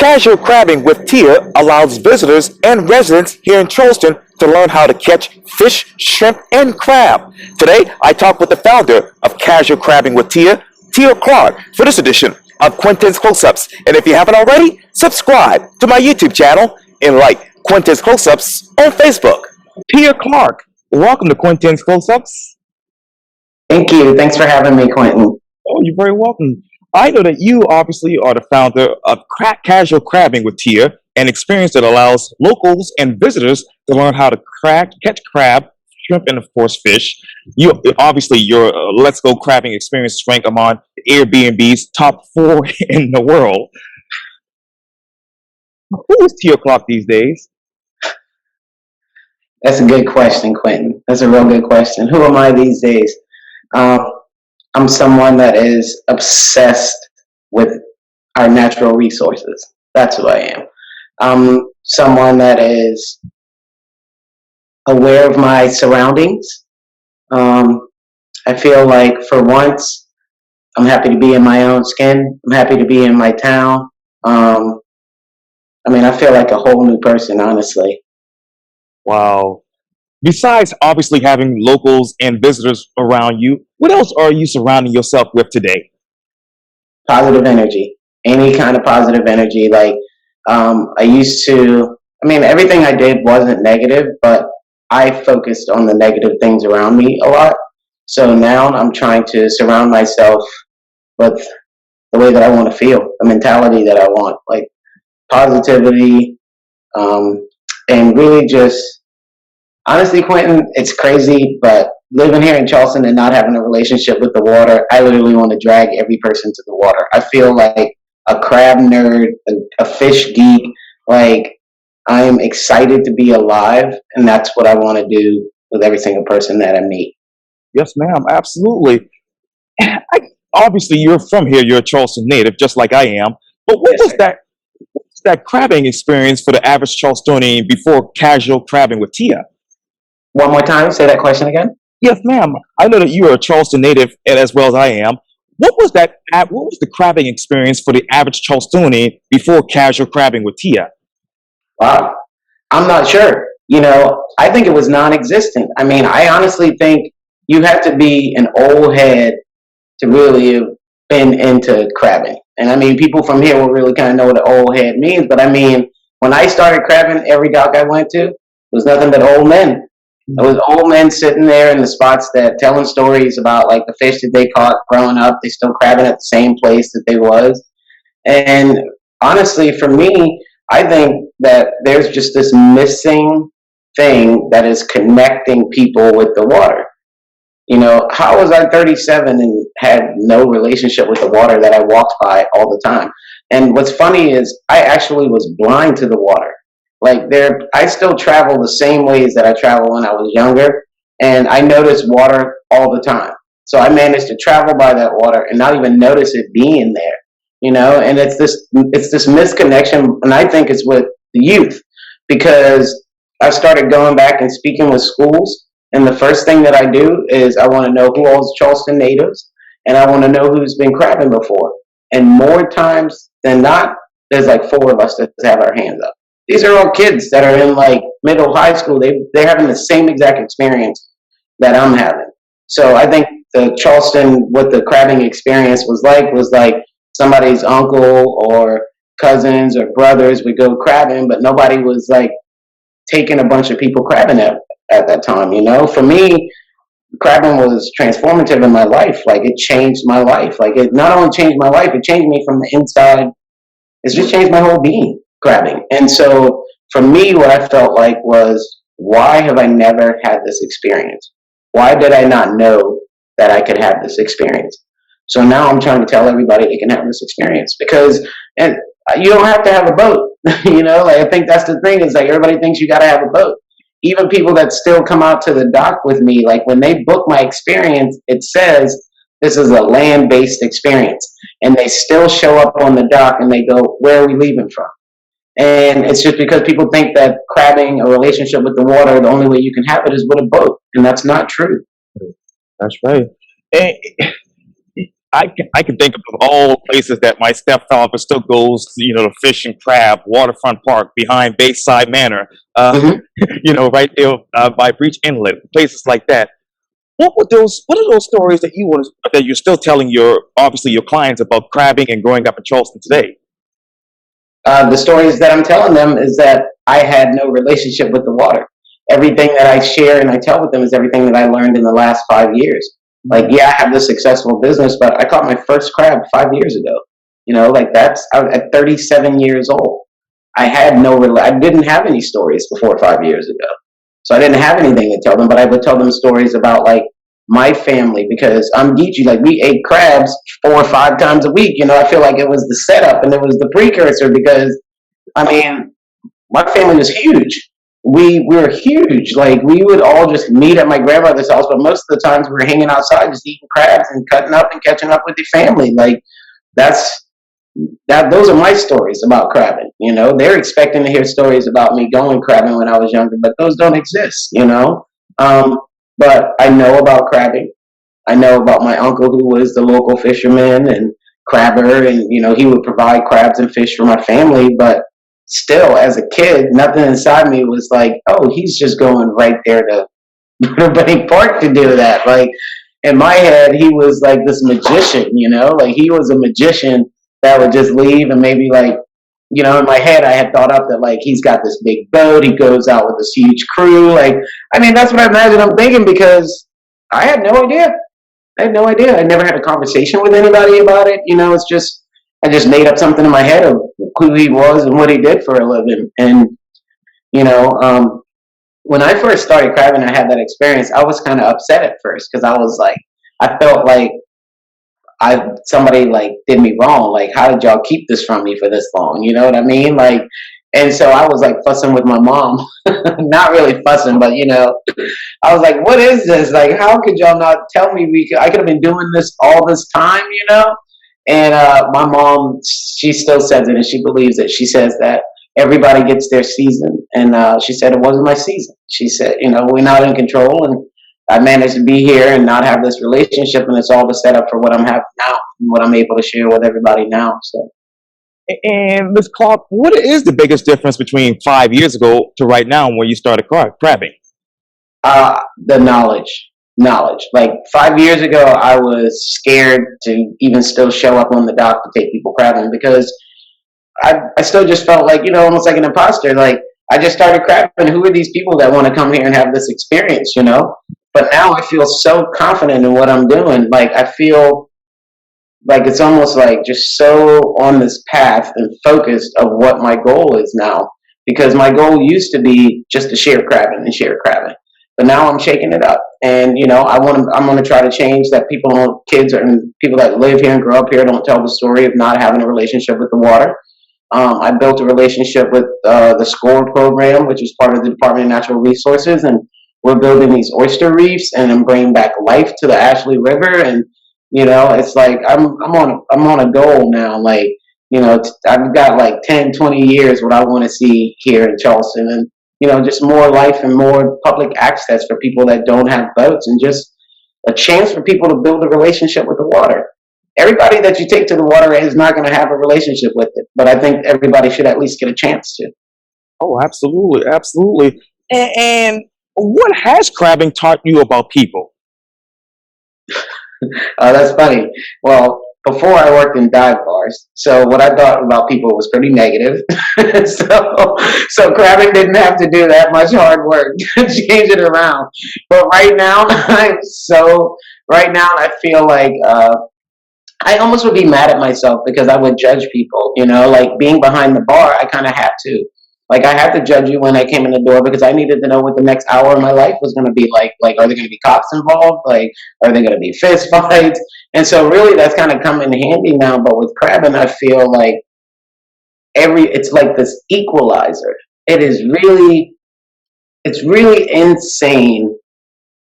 Casual crabbing with Tia allows visitors and residents here in Charleston to learn how to catch fish, shrimp, and crab. Today, I talked with the founder of Casual Crabbing with Tia Clark, for this edition of Quintin's Close-Ups. And if you haven't already, subscribe to my YouTube channel and like Quintin's Close-Ups on Facebook. Tia Clark, welcome to Quintin's Close-Ups. Thank you. Thanks for having me, Quintin. Oh, you're very welcome. I know that you obviously are the founder of Casual Crabbing with Tia, an experience that allows locals and visitors to learn how to catch crab, shrimp, and of course fish. Your Let's Go Crabbing experience ranked among Airbnb's top 4 in the world. Who is Tia Clark these days? That's a good question, Quintin. That's a real good question. Who am I these days? I'm someone that is obsessed with our natural resources. That's who I am. I'm someone that is aware of my surroundings. I feel like for once, I'm happy to be in my own skin. I'm happy to be in my town. I feel like a whole new person, honestly. Wow. Besides obviously having locals and visitors around you, what else are you surrounding yourself with today? Positive energy. Any kind of positive energy. Everything I did wasn't negative, but I focused on the negative things around me a lot. So now I'm trying to surround myself with the way that I want to feel, the mentality that I want, like positivity, and really just, honestly, Quintin, it's crazy, but living here in Charleston and not having a relationship with the water, I literally want to drag every person to the water. I feel like a crab nerd, a fish geek. Like, I'm excited to be alive, and that's what I want to do with every single person that I meet. Yes, ma'am, absolutely. Obviously, you're from here. You're a Charleston native, just like I am. But what was that crabbing experience for the average Charlestonian before Casual Crabbing with Tia? One more time, say that question again. Yes, ma'am. I know that you are a Charleston native, and as well as I am. What was the crabbing experience for the average Charlestonian before Casual Crabbing with Tia? Wow, I'm not sure. I think it was non-existent. I honestly think you have to be an old head to really have been into crabbing. And people from here will really kind of know what an old head means. But when I started crabbing, every dock I went to was nothing but old men. There was old men sitting there in the spots that telling stories about like the fish that they caught growing up. They still crabbing at the same place that they was. And honestly, for me, I think that there's just this missing thing that is connecting people with the water. How was I 37 and had no relationship with the water that I walked by all the time? And what's funny is I actually was blind to the water. I still travel the same ways that I traveled when I was younger, and I notice water all the time. So I managed to travel by that water and not even notice it being there, and it's this misconnection, and I think it's with the youth, because I started going back and speaking with schools, and the first thing that I do is I want to know who all is Charleston natives, and I want to know who's been crabbing before. And more times than not, there's like 4 of us that have our hands up. These are all kids that are in like middle high school. They're having the same exact experience that I'm having. So I think the Charleston, what the crabbing experience was like somebody's uncle or cousins or brothers would go crabbing, but nobody was like taking a bunch of people crabbing at that time. For me, crabbing was transformative in my life. Like, it changed my life. Like, it not only changed my life, it changed me from the inside. It's just changed my whole being. Crabbing. And so for me, what I felt like was, why have I never had this experience? Why did I not know that I could have this experience? So now I'm trying to tell everybody they can have this experience, and you don't have to have a boat. I think that's the thing, is like everybody thinks you got to have a boat. Even people that still come out to the dock with me, like when they book my experience, it says this is a land-based experience, and they still show up on the dock and they go, where are we leaving from? And it's just because people think that crabbing, a relationship with the water, the only way you can have it is with a boat. And that's not true. That's right. And I can think of all places that my stepfather still goes, to fish and crab, waterfront park behind Bayside Manor, Hmm. right there by Breach Inlet, places like that. What are those stories that you're still telling obviously your clients about crabbing and growing up in Charleston today? The stories that I'm telling them is that I had no relationship with the water. Everything that I share and I tell with them is everything that I learned in the last 5 years. Like, yeah, I have this successful business, but I caught my first crab 5 years ago. Like I was at 37 years old. I didn't have any stories before 5 years ago. So I didn't have anything to tell them, but I would tell them stories about like my family because I'm Geechee. Like we ate crabs 4 or 5 times a week. I feel like it was the setup and it was the precursor because I mean, my family was huge. We were huge. Like we would all just meet at my grandmother's house, but most of the times we were hanging outside, just eating crabs and cutting up and catching up with the family. Like that's that. Those are my stories about crabbing. They're expecting to hear stories about me going crabbing when I was younger, but those don't exist. Um, but I know about crabbing. I know about my uncle who was the local fisherman and crabber, and he would provide crabs and fish for my family. But still, as a kid, nothing inside me was like, "Oh, he's just going right there to Burbank Park to do that." Like in my head, he was like this magician. Like he was a magician that would just leave and maybe like. In my head, I had thought up that like he's got this big boat, he goes out with this huge crew. Like, I mean, that's what I imagine I'm thinking because I had no idea. I had no idea. I never had a conversation with anybody about it. It's just I just made up something in my head of who he was and what he did for a living. And you know, um, when I first started crabbing, I had that experience. I was kind of upset at first because I was like, I felt like somebody like did me wrong. Like, how did y'all keep this from me for this long? You know what I mean? Like, and so I was like fussing with my mom, not really fussing, but I was like, "What is this? Like, how could y'all not tell me I could have been doing this all this time?" And my mom, she still says it, and she believes it. She says that everybody gets their season, and she said it wasn't my season. She said, we're not in control, and I managed to be here and not have this relationship, and it's all the setup for what I'm having now and what I'm able to share with everybody now. So. And Ms. Clark, what is the biggest difference between 5 years ago to right now when you started crabbing? The knowledge. Like 5 years ago, I was scared to even still show up on the dock to take people crabbing because I still just felt like, almost like an imposter. Like I just started crabbing. Who are these people that want to come here and have this experience? But now I feel so confident in what I'm doing. Like I feel like it's almost like just so on this path and focused of what my goal is now. Because my goal used to be just to share crabbing and share crabbing. But now I'm shaking it up. And I'm gonna try to change that kids and people that live here and grow up here don't tell the story of not having a relationship with the water. I built a relationship with the SCORE program, which is part of the Department of Natural Resources, and we're building these oyster reefs and then bringing back life to the Ashley River. And it's like I'm on a goal now. Like I've got like 10, 20 years what I want to see here in Charleston, and just more life and more public access for people that don't have boats, and just a chance for people to build a relationship with the water. Everybody that you take to the water is not going to have a relationship with it, but I think everybody should at least get a chance to. Oh, absolutely, absolutely. And what has crabbing taught you about people? That's funny. Well, before I worked in dive bars, so what I thought about people was pretty negative. so crabbing didn't have to do that much hard work to change it around. But right now, I feel like I almost would be mad at myself because I would judge people. Like being behind the bar, I kind of had to. Like I had to judge you when I came in the door because I needed to know what the next hour of my life was going to be like. Like, are there going to be cops involved? Like, are there going to be fist fights? And so, really, that's kind of come in handy now. But with crabbing, I feel like it's like this equalizer. It's really insane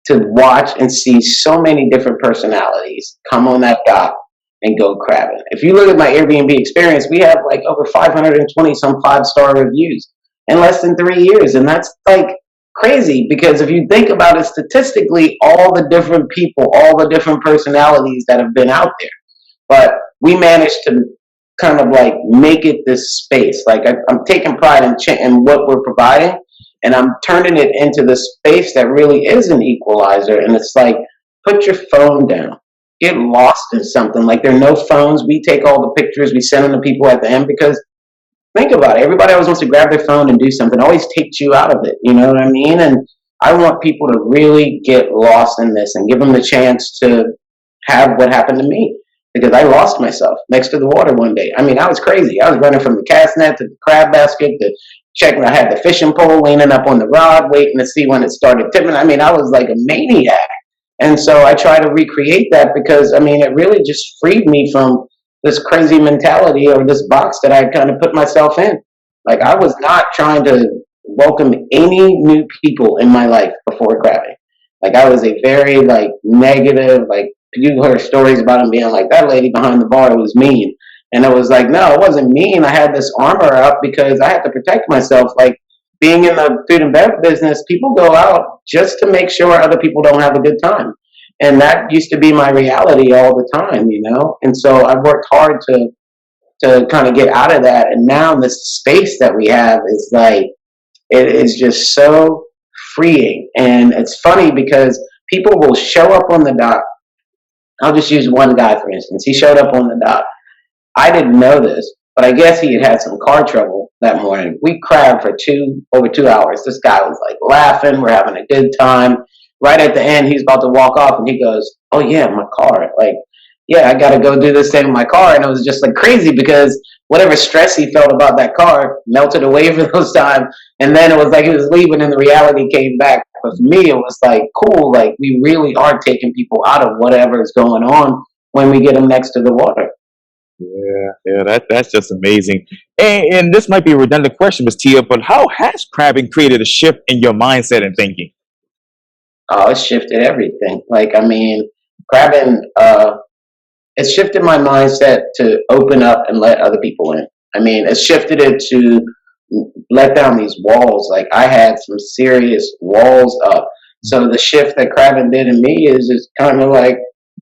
to watch and see so many different personalities come on that dock and go crabbing. If you look at my Airbnb experience, we have like over 520 some 5-star reviews in less than 3 years. And that's like crazy because if you think about it statistically, all the different people, all the different personalities that have been out there. but we managed to kind of like make it this space. Like I'm taking pride in what we're providing, and I'm turning it into the space that really is an equalizer. And it's like, put your phone down, get lost in something. Like there are no phones. We take all the pictures, we send them to people at the end because think about it. Everybody always wants to grab their phone and do something. It always takes you out of it. You know what I mean? And I want people to really get lost in this and give them the chance to have what happened to me because I lost myself next to the water one day. I mean, I was crazy. I was running from the cast net to the crab basket to checking. I had the fishing pole leaning up on the rod, waiting to see when it started tipping. I mean, I was like a maniac. And so I try to recreate that because, I mean, it really just freed me from this crazy mentality or this box that I kind of put myself in. Like I was not trying to welcome any new people in my life before crabbing. Like I was a very like negative, like you heard stories about him being like that lady behind the bar was mean. And it was like, no, it wasn't mean. I had this armor up because I had to protect myself. Like being in the food and beverage business, people go out just to make sure other people don't have a good time. And that used to be my reality all the time, you know? And so I worked hard to kind of get out of that. And now this space that we have is like, it is just so freeing. And it's funny because people will show up on the dock. I'll just use one guy, for instance. He showed up on the dock. I didn't know this, but I guess he had some car trouble that morning. We crabbed for over 2 hours. This guy was like laughing. We're having a good time. Right at the end, he's about to walk off, and he goes, "Oh yeah, my car. Like, yeah, I got to go do this thing in my car." And it was just like crazy because whatever stress he felt about that car melted away for those times. And then it was like he was leaving, and the reality came back. But for me, it was like cool. Like we really are taking people out of whatever is going on when we get them next to the water. That's just amazing. And this might be a redundant question, Ms. Tia, but how has crabbing created a shift in your mindset and thinking? Oh, it shifted everything. Like, I mean, crabbing, it shifted my mindset to open up and let other people in. I mean, it shifted it to let down these walls. Like, I had some serious walls up. So the shift that crabbing did in me is just kind of like,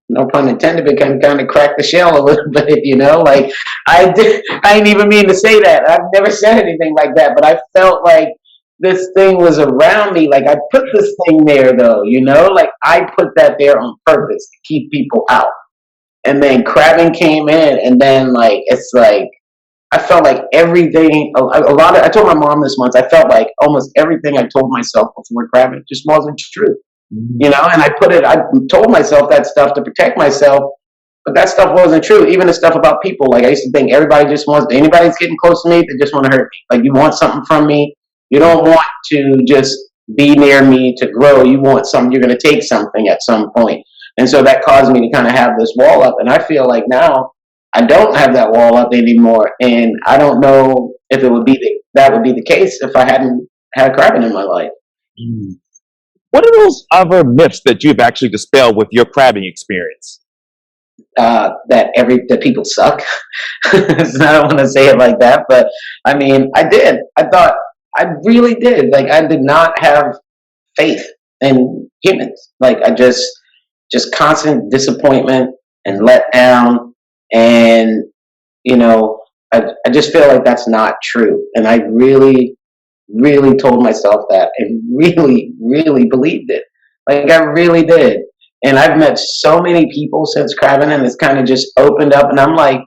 no pun intended, but kind of crack the shell a little bit, you know? Like, I didn't even mean to say that. I've never said anything like that, but I felt like this thing was around me. Like I put this thing there though, you know, like I put that there on purpose to keep people out. And then crabbing came in and then like, it's like, I felt like everything, I told my mom this once, I felt like almost everything I told myself before crabbing just wasn't true, you know, and I told myself that stuff to protect myself, but that stuff wasn't true. Even the stuff about people, like I used to think anybody's getting close to me, they just want to hurt me. Like you want something from me. You don't want to just be near me to grow. You want something, you're going to take something at some point. And so that caused me to kind of have this wall up. And I feel like now I don't have that wall up anymore. And I don't know if that would be the case if I hadn't had crabbing in my life. Mm. What are those other myths that you've actually dispelled with your crabbing experience? That people suck. I don't want to say it like that, but I mean, I really did. Like I did not have faith in humans. Like I just constant disappointment and let down. And, you know, I just feel like that's not true. And I really, really told myself that and really, really believed it. Like I really did. And I've met so many people since crabbing and it's kind of just opened up. And I'm like,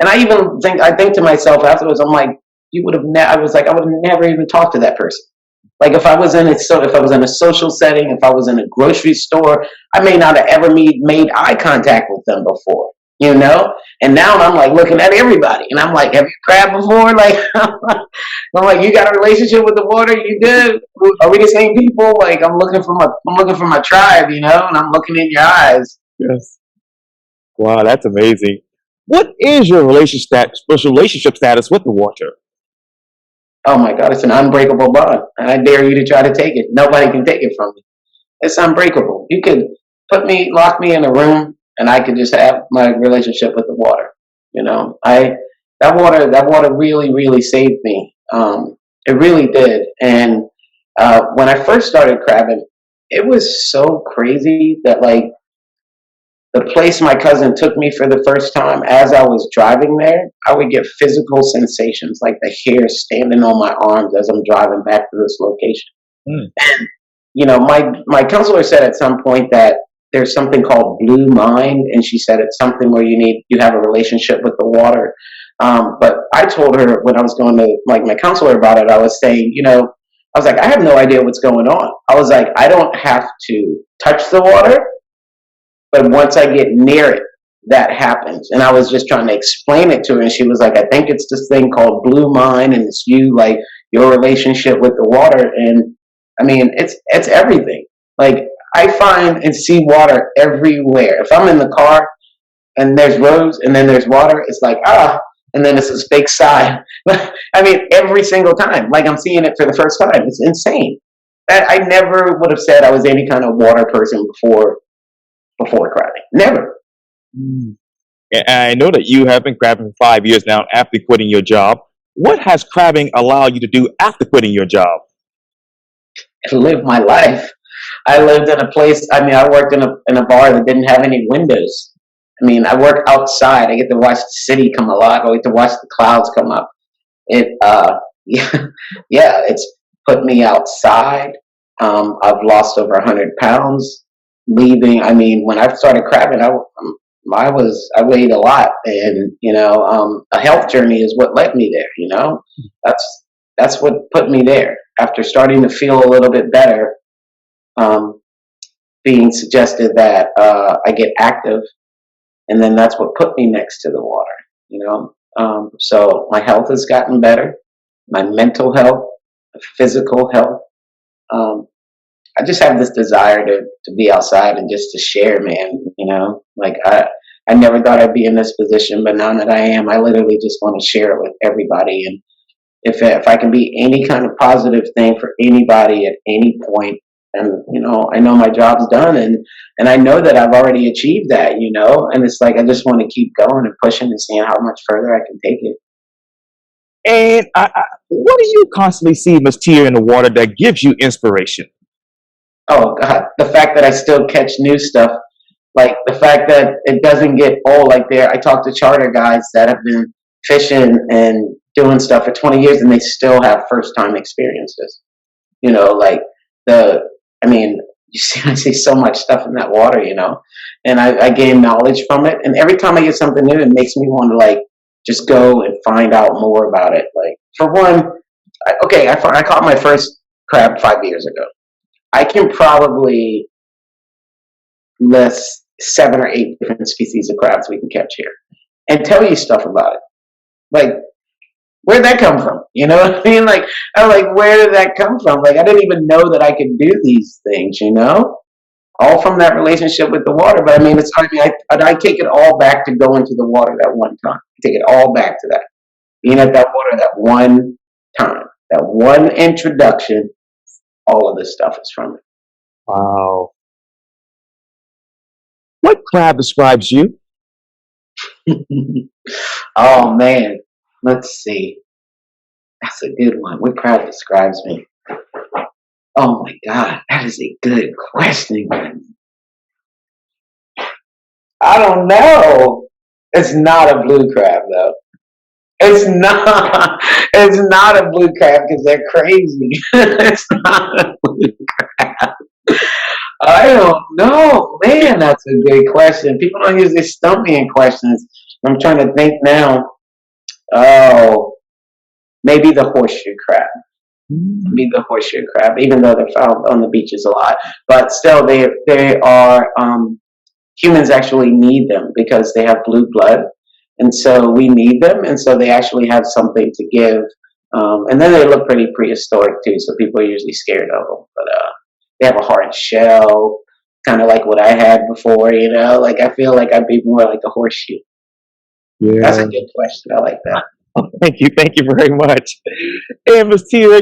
and I think to myself afterwards, I'm like, I would have never even talked to that person. Like if I was in a social setting, if I was in a grocery store, I may not have ever made eye contact with them before, you know? And now I'm like looking at everybody and I'm like, have you crabbed before? Like, I'm like, you got a relationship with the water? You did? Are we the same people? Like I'm looking for my tribe, you know? And I'm looking in your eyes. Yes. Wow, that's amazing. What is your relationship status with the water? Oh my God, it's an unbreakable bond. And I dare you to try to take it. Nobody can take it from me. It's unbreakable. You could lock me in a room and I could just have my relationship with the water. You know, that water really, really saved me. It really did. And when I first started crabbing, it was so crazy that like the place my cousin took me for the first time, as I was driving there, I would get physical sensations like the hair standing on my arms as I'm driving back to this location. Mm. And my counselor said at some point that there's something called blue mind, and she said it's something where you have a relationship with the water. But I told her when I was going to like my counselor about it, I was saying, I was like, I have no idea what's going on. I was like, I don't have to touch the water, but once I get near it, that happens. And I was just trying to explain it to her, and she was like, I think it's this thing called blue mind, and it's like your relationship with the water. And I mean, it's everything. Like I find and see water everywhere. If I'm in the car and there's roads and then there's water, it's like and then it's this big sigh. I mean, every single time, like I'm seeing it for the first time. It's insane. I never would have said I was any kind of water person before crabbing. Never. Mm. And I know that you have been crabbing for 5 years now after quitting your job. What has crabbing allowed you to do after quitting your job? To live my life. I lived in a place. I mean, I worked in a bar that didn't have any windows. I mean, I work outside. I get to watch the city come alive. I get to watch the clouds come up. Yeah, it's put me outside. I've lost over 100 pounds. Leaving. I mean, when I started crabbing, I weighed a lot, and a health journey is what led me there. That's what put me there. After starting to feel a little bit better, being suggested that I get active, and then that's what put me next to the water. So my health has gotten better, my mental health, my physical health. I just have this desire to be outside and just to share, man. Like I never thought I'd be in this position, but now that I am, I literally just want to share it with everybody. And if I can be any kind of positive thing for anybody at any point, and I know my job's done, and I know that I've already achieved that, and it's like I just want to keep going and pushing and seeing how much further I can take it. And what do you constantly see, Miss Tia, in the water that gives you inspiration? Oh God, the fact that I still catch new stuff, like the fact that it doesn't get old. Like I talk to charter guys that have been fishing and doing stuff for 20 years, and they still have first time experiences. Like I mean, I see so much stuff in that water, and I gain knowledge from it. And every time I get something new, it makes me want to like just go and find out more about it. Like for one, I caught my first crab 5 years ago. I can probably list 7 or 8 different species of crabs we can catch here and tell you stuff about it. Like, where'd that come from? You know what I mean? Like, I'm like, where did that come from? Like, I didn't even know that I could do these things, all from that relationship with the water. But I mean, I take it all back to going to the water that one time. I take it all back to that. Being at that water that one time, that one introduction. All of this stuff is from it. Wow. What crab describes you? Oh man, let's see. That's a good one. What crab describes me? Oh my God, that is a good question, man. I don't know. It's not a blue crab though. It's not. It's not a blue crab because they're crazy. It's not a blue crab. I don't know, man. That's a good question. People don't usually stump me in questions. I'm trying to think now. Oh, maybe the horseshoe crab. Maybe the horseshoe crab, even though they're found on the beaches a lot, but still, they are. Humans actually need them because they have blue blood. And so we need them, and so they actually have something to give. And then they look pretty prehistoric too, so people are usually scared of them. But they have a hard shell, kind of like what I had before. Like I feel like I'd be more like a horseshoe. Yeah. That's a good question. I like that. Oh, thank you very much. And Ms. Tia,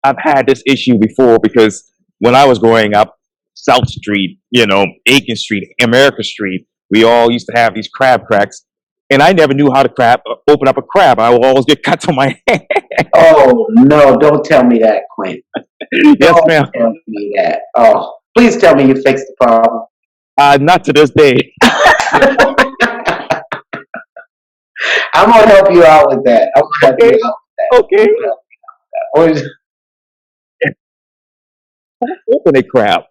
I've had this issue before because when I was growing up, South Street, Aiken Street, America Street, we all used to have these crab cracks. And I never knew how to open up a crab. I would always get cuts on my hand. Oh, no, don't tell me that, Quintin. Yes, ma'am. Don't tell me that. Oh, please tell me you fixed the problem. Not to this day. I'm gonna help you out with that. I'm gonna help Okay, you out okay. with that. Open a crab.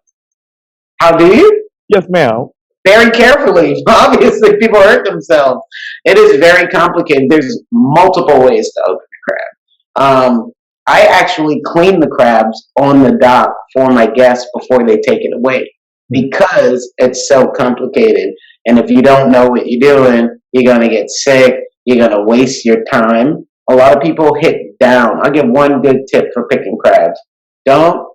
How do you? Yes, ma'am. Very carefully. Obviously, people hurt themselves. It is very complicated. There's multiple ways to open a crab. I actually clean the crabs on the dock for my guests before they take it away because it's so complicated. And if you don't know what you're doing, you're going to get sick. You're going to waste your time. A lot of people hit down. I'll give one good tip for picking crabs. Don't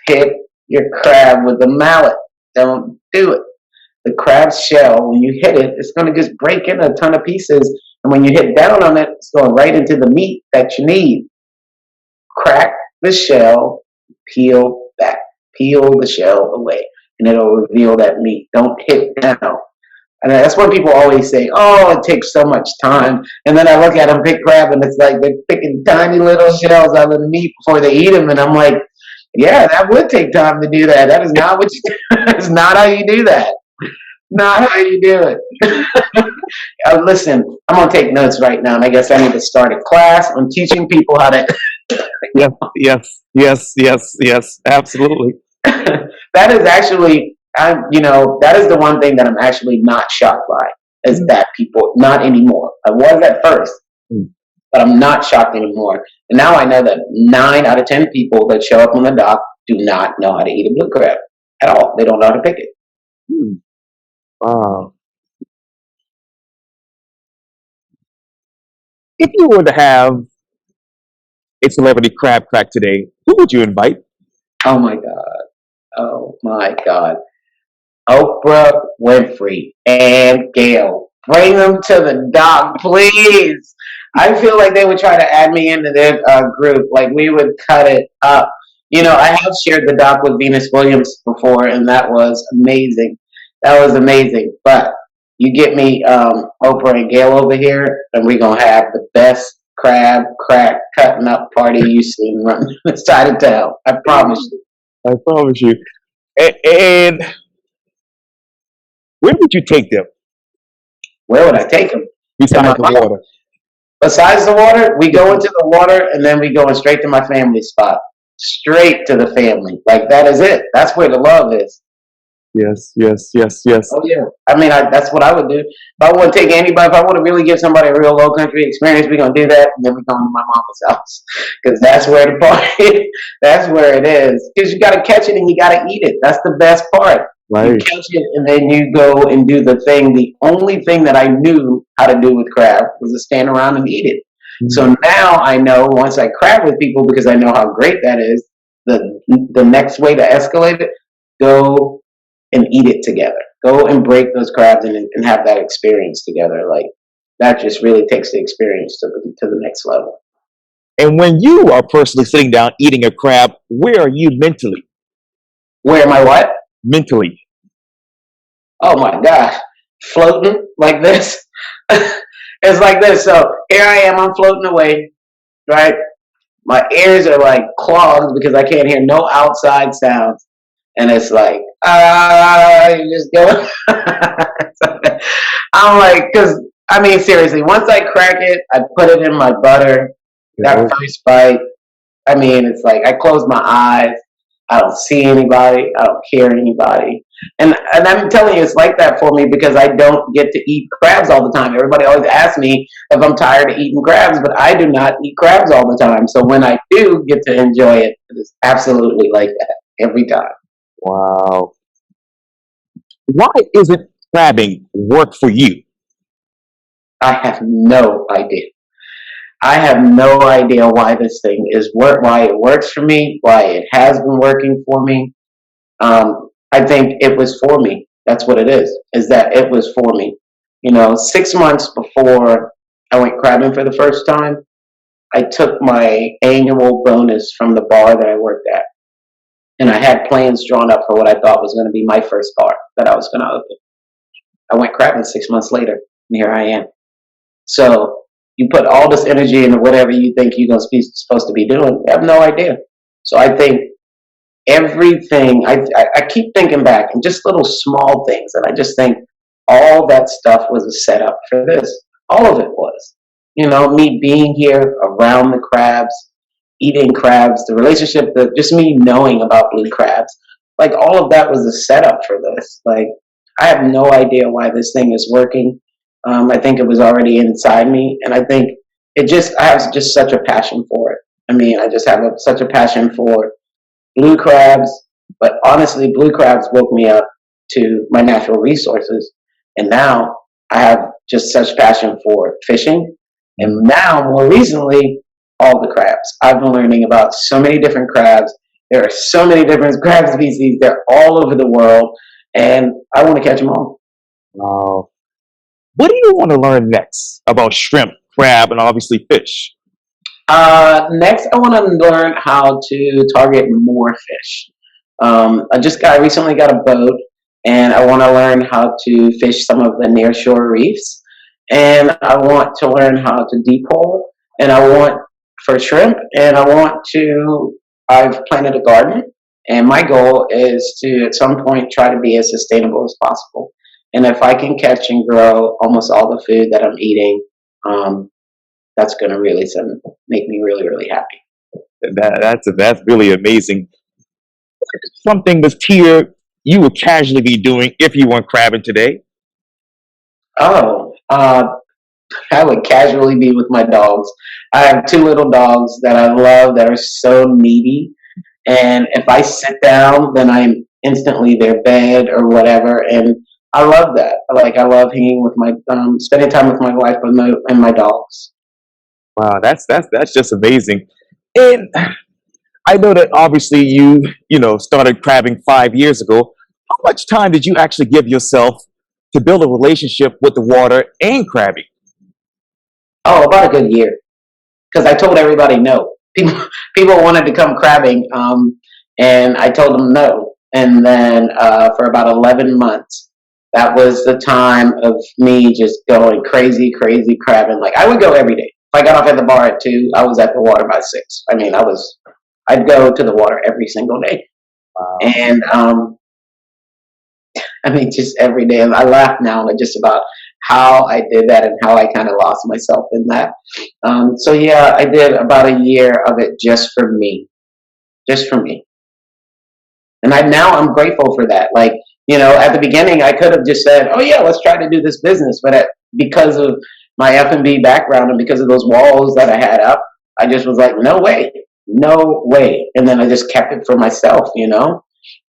hit your crab with a mallet. Don't do it. The crab shell, when you hit it, it's going to just break in a ton of pieces. And when you hit down on it, it's going right into the meat that you need. Crack the shell, peel back, peel the shell away, and it'll reveal that meat. Don't hit down. And that's what people always say, oh, it takes so much time. And then I look at them pick crab, and it's like they're picking tiny little shells out of the meat before they eat them. And I'm like, yeah, that would take time to do that. That is not what you do. That's not how you do that. Not how you do it. Listen, I'm going to take notes right now, and I guess I need to start a class on teaching people how to. Yes, yes, yes, yes, yes. Absolutely. That is actually, that is the one thing that I'm actually not shocked by, is that people, not anymore. I was at first, but I'm not shocked anymore. And now I know that 9 out of 10 people that show up on the dock do not know how to eat a blue crab at all. They don't know how to pick it. Hmm. Wow. If you were to have a celebrity crab crack today, who would you invite? Oh my God. Oh my God. Oprah Winfrey and Gail. Bring them to the dock, please. I feel like they would try to add me into their group. Like we would cut it up. I have shared the dock with Venus Williams before, and that was amazing. That was amazing. But you get me Oprah and Gail over here, and we're going to have the best crab crack cutting up party you've seen running this side of town. I promise you. I promise you. And where would you take them Where would I take them? besides the water? Besides the water, we go into the water, and then we go straight to my family spot. Straight to the family. Like, that is it. That's where the love is. Yes, yes, yes, yes. Oh, yeah. I mean, that's what I would do. If I want to take anybody, if I want to really give somebody a real low country experience, we're going to do that, and then we're going to my mama's house. Because that's where the party, that's where it is. Because you got to catch it and you got to eat it. That's the best part. Right. You catch it, and then you go and do the thing. The only thing that I knew how to do with crab was to stand around and eat it. So now I know once I crab with people, because I know how great that is, the next way to escalate it, go and eat it together. Go and break those crabs and have that experience together. Like, that just really takes the experience to the next level. And when you are personally sitting down eating a crab, where are you mentally? Where am I what? Mentally. Oh my gosh. Floating like this. It's like this. So here I am, I'm floating away, right? My ears are like clogged because I can't hear no outside sounds. And it's like, you just go. I'm like, because, I mean, seriously, once I crack it, I put it in my butter. That first bite, I mean, it's like I close my eyes. I don't see anybody. I don't hear anybody. And I'm telling you, it's like that for me because I don't get to eat crabs all the time. Everybody always asks me if I'm tired of eating crabs, but I do not eat crabs all the time. So when I do get to enjoy it, it is absolutely like that every time. Wow. Why isn't crabbing work for you? I have no idea. I have no idea why this thing why it works for me, why it has been working for me. I think it was for me. That's what it is that it was for me. 6 months before I went crabbing for the first time, I took my annual bonus from the bar that I worked at. And I had plans drawn up for what I thought was going to be my first bar that I was going to open. I went crabbing 6 months later, and here I am. So you put all this energy into whatever you think you're supposed to be doing. You have no idea. So I think everything. I keep thinking back and just little small things, and I just think all that stuff was a setup for this. All of it was. Me being here around the crabs, eating crabs, the relationship, just me knowing about blue crabs, like all of that was a setup for this. Like I have no idea why this thing is working. I think it was already inside me, and I think I have just such a passion for it. I mean, I just have such a passion for blue crabs, but honestly, blue crabs woke me up to my natural resources. And now I have just such passion for fishing. And now, more recently, all the crabs. I've been learning about so many different crabs. There are so many different crab species. They're all over the world. And I want to catch them all. Wow. What do you want to learn next about shrimp, crab, and obviously fish? Next, I want to learn how to target more fish. I recently got a boat, and I want to learn how to fish some of the nearshore reefs. And I want to learn how to deep hole, and I want for shrimp, and I've planted a garden, and my goal is to at some point try to be as sustainable as possible. And if I can catch and grow almost all the food that I'm eating, that's going to really make me really, really happy. That's really amazing. Something with Tia you would casually be doing if you weren't crabbing today. Oh, I would casually be with my dogs. I have two little dogs that I love that are so needy. And if I sit down, then I'm instantly their bed or whatever. And I love that. I love hanging with spending time with my wife and my dogs. Wow, that's just amazing. And I know that obviously you started crabbing 5 years ago. How much time did you actually give yourself to build a relationship with the water and crabbing? Oh, about a good year. Because I told everybody no. People wanted to come crabbing, and I told them no. And then for about 11 months, that was the time of me just going crazy, crazy crabbing. Like I would go every day. If I got off at the bar at 2, I was at the water by 6. I mean, I'd go to the water every single day. Wow. And I mean, just every day. And I laugh now just about how I did that and how I kind of lost myself in that. So yeah, I did about a year of it just for me. Just for me. And I'm grateful for that. Like, at the beginning, I could have just said, "Oh yeah, let's try to do this business," but because of my F&B background and because of those walls that I had up, I just was like, "No way, no way," and then I just kept it for myself.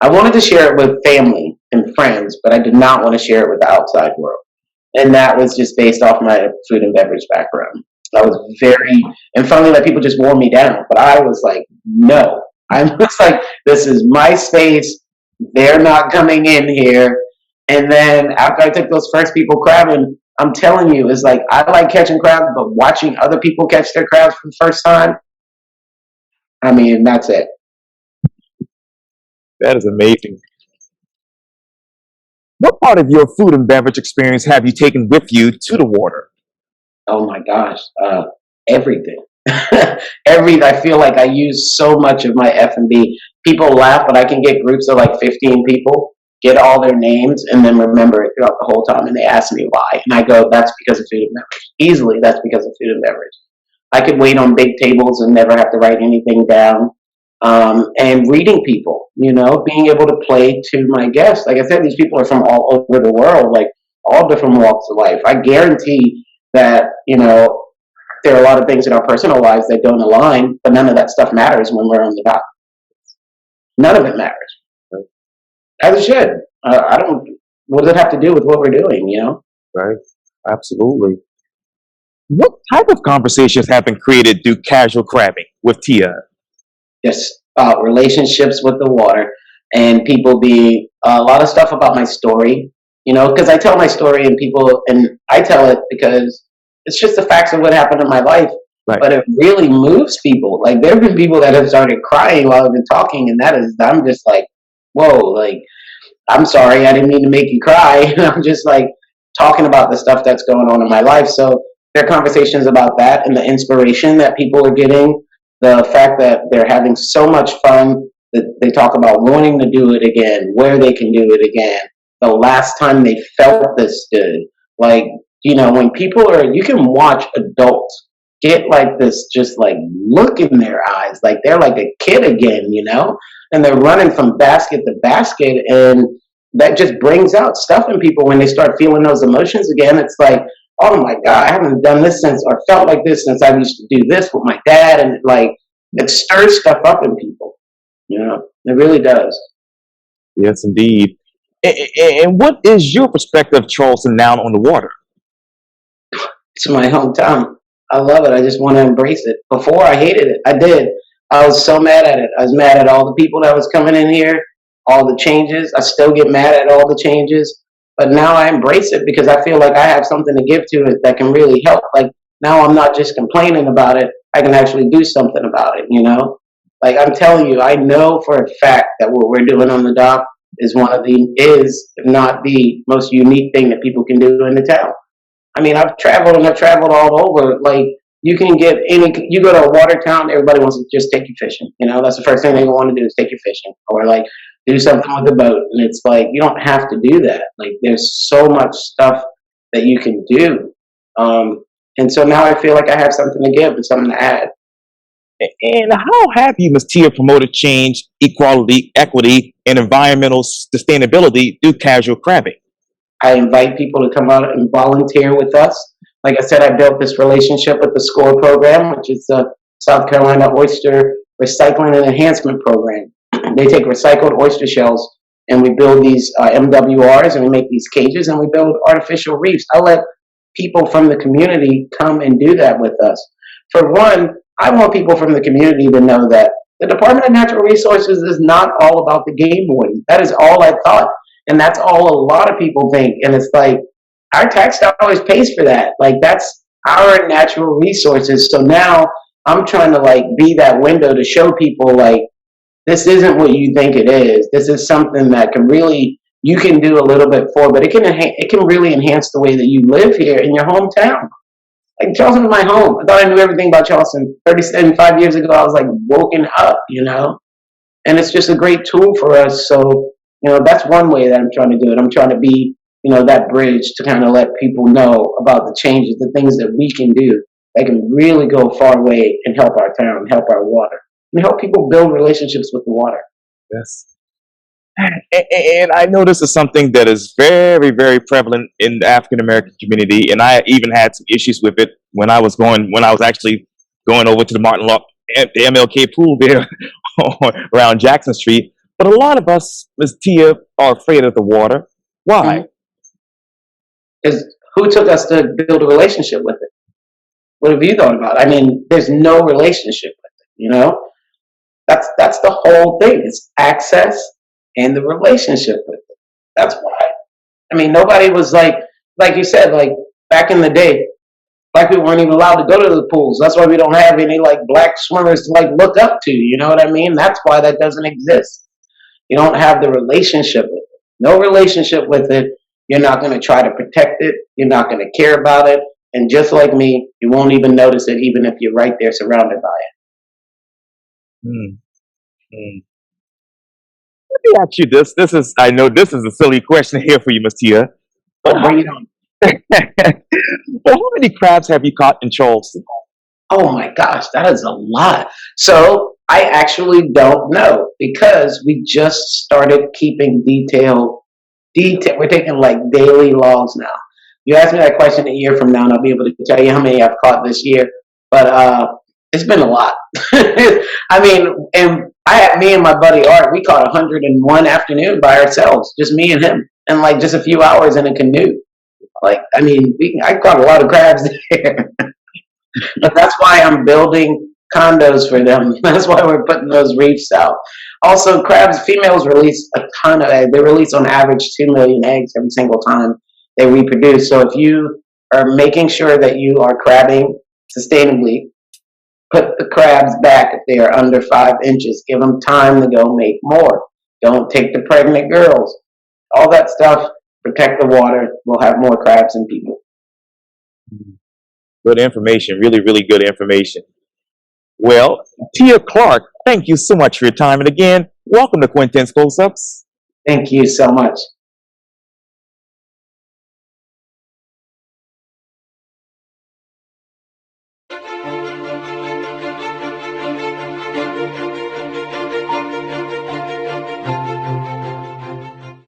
I wanted to share it with family and friends, but I did not want to share it with the outside world, and that was just based off my food and beverage background. I was and finally, like people just wore me down, but I was like, "No." I was like, this is my space. They're not coming in here. And then after I took those first people crabbing, I'm telling you, it's like I like catching crabs, but watching other people catch their crabs for the first time, I mean, that's it. That is amazing. What part of your food and beverage experience have you taken with you to the water? Oh my gosh, everything. I feel like I use so much of my F&B. People laugh, but I can get groups of like 15 people, get all their names, and then remember it throughout the whole time. And they ask me why, and I go, "That's because of food and beverage." Easily, that's because of food and beverage. I could wait on big tables and never have to write anything down. And reading people, being able to play to my guests. Like I said, these people are from all over the world, like all different walks of life. I guarantee that, there are a lot of things in our personal lives that don't align, but none of that stuff matters when we're on the dock. None of it matters. As it should. What does it have to do with what we're doing, Right. Absolutely. What type of conversations have been created through casual crabbing with Tia? Just relationships with the water and people being a lot of stuff about my story, because I tell my story and I tell it because it's just the facts of what happened in my life. Right. But it really moves people. Like there have been people that have started crying while I've been talking, and I'm just like, whoa, like, I'm sorry, I didn't mean to make you cry. I'm just like talking about the stuff that's going on in my life. So there are conversations about that and the inspiration that people are getting, the fact that they're having so much fun They talk about wanting to do it again, where they can do it again, the last time they felt this good. Like, when people you can watch adults get like this, just like look in their eyes, like they're like a kid again, and they're running from basket to basket. And that just brings out stuff in people when they start feeling those emotions again. It's like, oh my God, I haven't done this since, or felt like this since I used to do this with my dad. And it stirs stuff up in people. It really does. Yes, indeed. And what is your perspective of Charleston now on the water? It's my hometown. I love it. I just want to embrace it. Before I hated it. I did. I was so mad at it. I was mad at all the people that was coming in here, all the changes. I still get mad at all the changes. But now I embrace it because I feel like I have something to give to it that can really help. Like now I'm not just complaining about it. I can actually do something about it. Like I'm telling you, I know for a fact that what we're doing on the dock is if not the most unique thing that people can do in the town. I mean, I've traveled all over. Like you can you go to a water town, everybody wants to just take you fishing. That's the first thing they want to do is take you fishing or like do something with the boat. And it's like, you don't have to do that. Like there's so much stuff that you can do. And so now I feel like I have something to give and something to add. And how have you, Ms. Tia, promoted change, equality, equity, and environmental sustainability through casual crabbing? I invite people to come out and volunteer with us. Like I said, I built this relationship with the SCORE program, which is the South Carolina Oyster Recycling and Enhancement Program. They take recycled oyster shells and we build these MWRs and we make these cages and we build artificial reefs. I let people from the community come and do that with us. For one, I want people from the community to know that the Department of Natural Resources is not all about the game warden. That is all I thought. And that's all a lot of people think. And it's like, our tax dollars pays for that. Like that's our natural resources. So now I'm trying to like be that window to show people like, this isn't what you think it is. This is something that you can do a little bit for, but it can really enhance the way that you live here in your hometown. Like Charleston is my home. I thought I knew everything about Charleston. 35 years ago, I was like woken up, and it's just a great tool for us. So, that's one way that I'm trying to do it. I'm trying to be, that bridge to kind of let people know about the changes, the things that we can do that can really go a far way and help our town, help our water, and help people build relationships with the water. Yes. And I know this is something that is very, very prevalent in the African American community, and I even had some issues with it when I was actually going over to the the MLK pool there around Jackson Street. But a lot of us, Ms. Tia, are afraid of the water. Why? Because who took us to build a relationship with it? What have you thought about it? I mean, there's no relationship with it. That's the whole thing. It's access and the relationship with it. That's why. I mean, nobody was like you said, like back in the day, black people weren't even allowed to go to the pools. That's why we don't have any like black swimmers to like look up to. You know what I mean? That's why that doesn't exist. You don't have the relationship with it. No relationship with it. You're not going to try to protect it. You're not going to care about it. And just like me, you won't even notice it, even if you're right there surrounded by it. Let me ask you this. I know this is a silly question here for you, Ms. Tia. But Bring it on. But how many crabs have you caught in Charleston? Oh my gosh, that is a lot. So I actually don't know because we just started keeping detail. We're taking like daily logs now. You ask me that question a year from now, and I'll be able to tell you how many I've caught this year. But it's been a lot. I mean, and me and my buddy Art, we caught 101 afternoon by ourselves, just me and him, and like just a few hours in a canoe. Like, I mean, I caught a lot of crabs there. But that's why I'm building condos for them. That's why we're putting those reefs out. Also, crabs, females release a ton of eggs. They release on average 2 million eggs every single time they reproduce. So if you are making sure that you are crabbing sustainably, put the crabs back if they are under 5 inches. Give them time to go make more. Don't take the pregnant girls. All that stuff. Protect the water. We'll have more crabs and people. Good information. Really, really good information. Well, Tia Clark Thank you so much for your time. And again, welcome to Quintin's Close-Ups. Thank you so much.